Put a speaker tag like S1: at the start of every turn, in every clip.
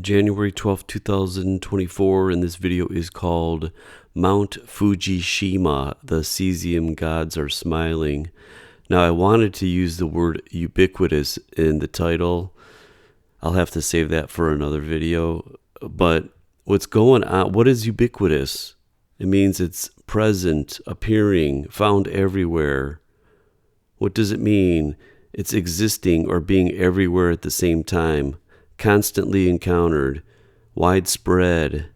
S1: January 12th, 2024, and this video is called Mount Fujishima, the Cesium Gods Are Smiling. Now, I wanted to use the word ubiquitous in the title. I'll have to save that for another video. But what's going on? What is ubiquitous? It means it's present, appearing, found everywhere. What does it mean? It's existing or being everywhere at the same time, constantly encountered, widespread.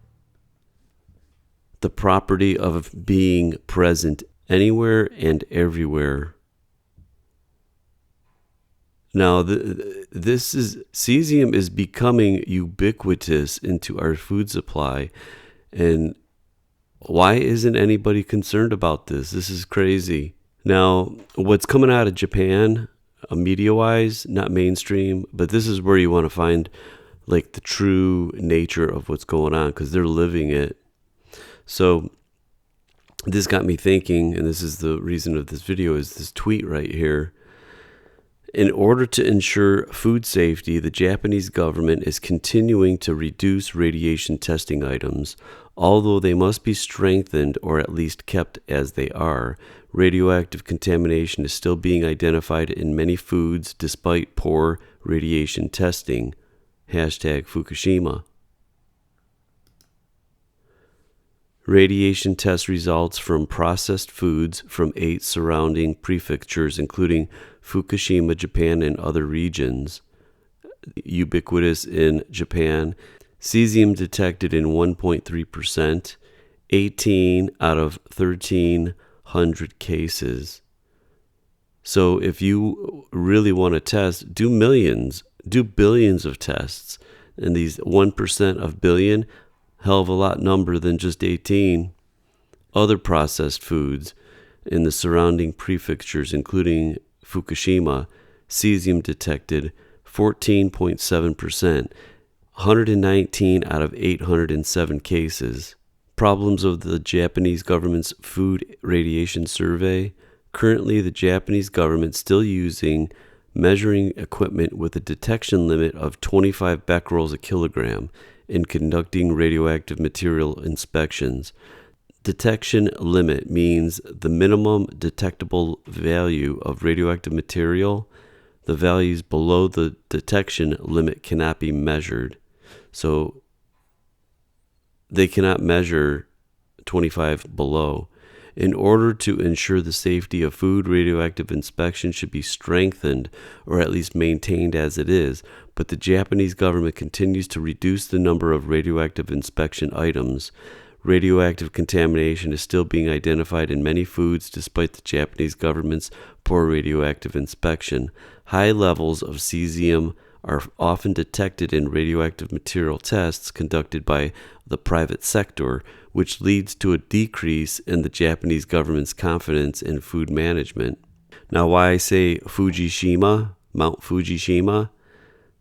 S1: The property of being present anywhere and everywhere. Now, cesium is becoming ubiquitous into our food supply. And why isn't anybody concerned about this? This is crazy. Now, what's coming out of Japan, media-wise, not mainstream, but this is where you want to find like the true nature of what's going on, because they're living it. So this got me thinking, and this is the reason of this video, is this tweet right here. In order to ensure food safety, the Japanese government is continuing to reduce radiation testing items. Although they must be strengthened or at least kept as they are, radioactive contamination is still being identified in many foods despite poor radiation testing. #Fukushima. Radiation test results from processed foods from 8 surrounding prefectures, including Fukushima, Japan, and other regions. Ubiquitous in Japan. Cesium detected in 1.3%, 18 out of 1,300 cases. So if you really want to test, do billions of tests. And these 1% of billion, hell of a lot number than just 18. Other processed foods in the surrounding prefectures, including Fukushima, cesium detected 14.7%, 119 out of 807 cases. Problems of the Japanese government's food radiation survey. Currently, the Japanese government still using measuring equipment with a detection limit of 25 becquerels a kilogram in conducting radioactive material inspections. Detection limit means the minimum detectable value of radioactive material. The values below the detection limit cannot be measured. So they cannot measure 25 below. In order to ensure the safety of food, radioactive inspection should be strengthened or at least maintained as it is, but the Japanese government continues to reduce the number of radioactive inspection items. Radioactive contamination is still being identified in many foods despite the Japanese government's poor radioactive inspection. High levels of cesium are often detected in radioactive material tests conducted by the private sector, which leads to a decrease in the Japanese government's confidence in food management. Now, why I say Fujishima, Mount Fujishima?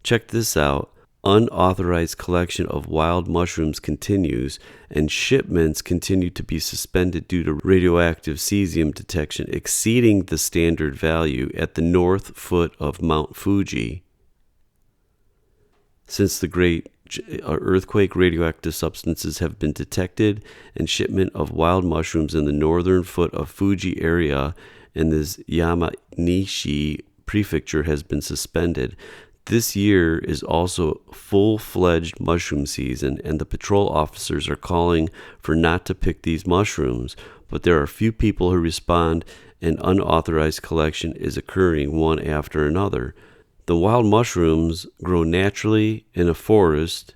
S1: Check this out. Unauthorized collection of wild mushrooms continues, and shipments continue to be suspended due to radioactive cesium detection exceeding the standard value at the north foot of Mount Fuji. Since the great earthquake, radioactive substances have been detected, and shipment of wild mushrooms in the northern foot of Fuji area in this Yamanishi prefecture has been suspended. This year is also full-fledged mushroom season, and the patrol officers are calling for not to pick these mushrooms, but there are few people who respond, and unauthorized collection is occurring one after another. The wild mushrooms grow naturally in a forest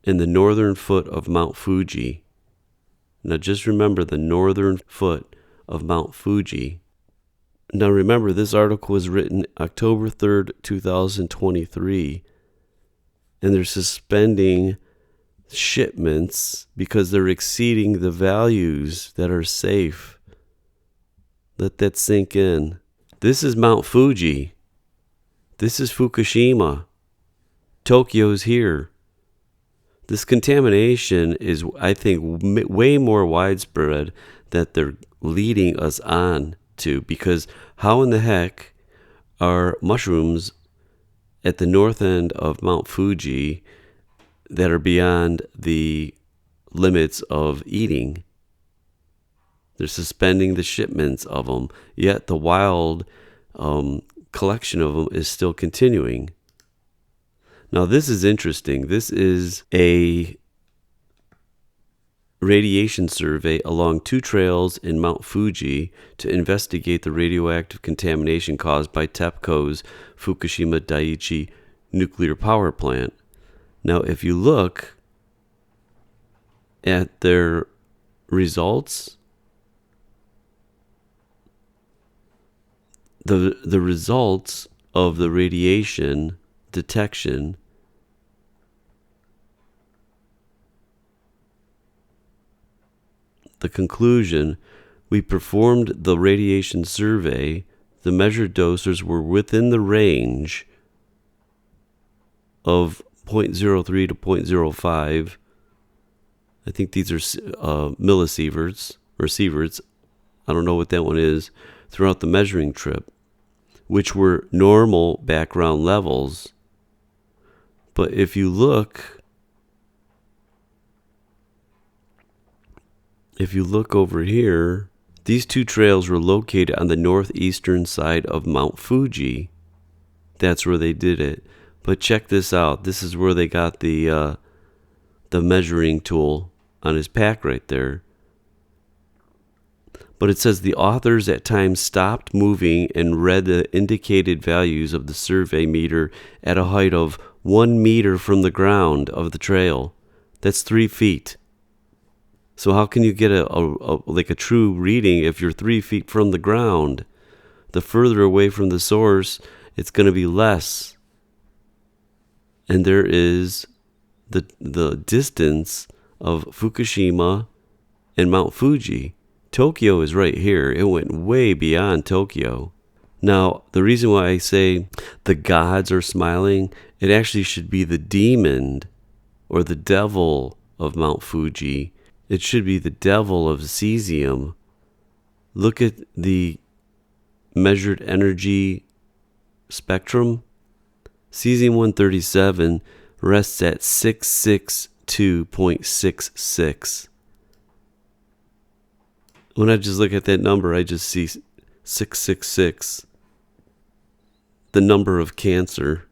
S1: in the northern foot of Mount Fuji. Now just remember the northern foot of Mount Fuji. Now remember, this article was written October 3rd, 2023, and they're suspending shipments because they're exceeding the values that are safe. Let that sink in. This is Mount Fuji. This is Fukushima. Tokyo's here. This contamination is, I think, way more widespread that they're leading us on to, because how in the heck are mushrooms at the north end of Mount Fuji that are beyond the limits of eating. They're suspending the shipments of them, yet the wild collection of them is still continuing. Now, this is interesting. This is a radiation survey along 2 trails in Mount Fuji to investigate the radioactive contamination caused by TEPCO's Fukushima Daiichi nuclear power plant. Now, if you look at their results, the results of the radiation detection the conclusion, we performed the radiation survey. The measured doses were within the range of 0.03 to 0.05. I think these are millisieverts or sieverts. I don't know what that one is. Throughout the measuring trip, which were normal background levels. But if you look over here, these 2 trails were located on the northeastern side of Mount Fuji. That's where they did it. But check this out. This is where they got the measuring tool on his pack right there. But it says the authors at times stopped moving and read the indicated values of the survey meter at a height of 1 meter from the ground of the trail. That's 3 feet. So how can you get a true reading if you're 3 feet from the ground? The further away from the source, it's going to be less. And there is the distance of Fukushima and Mount Fuji. Tokyo is right here. It went way beyond Tokyo. Now, the reason why I say the gods are smiling, it actually should be the demon or the devil of Mount Fuji. It should be the devil of cesium. Look at the measured energy spectrum. Cesium-137 rests at 662.66. When I just look at that number, I just see 666, the number of cancer.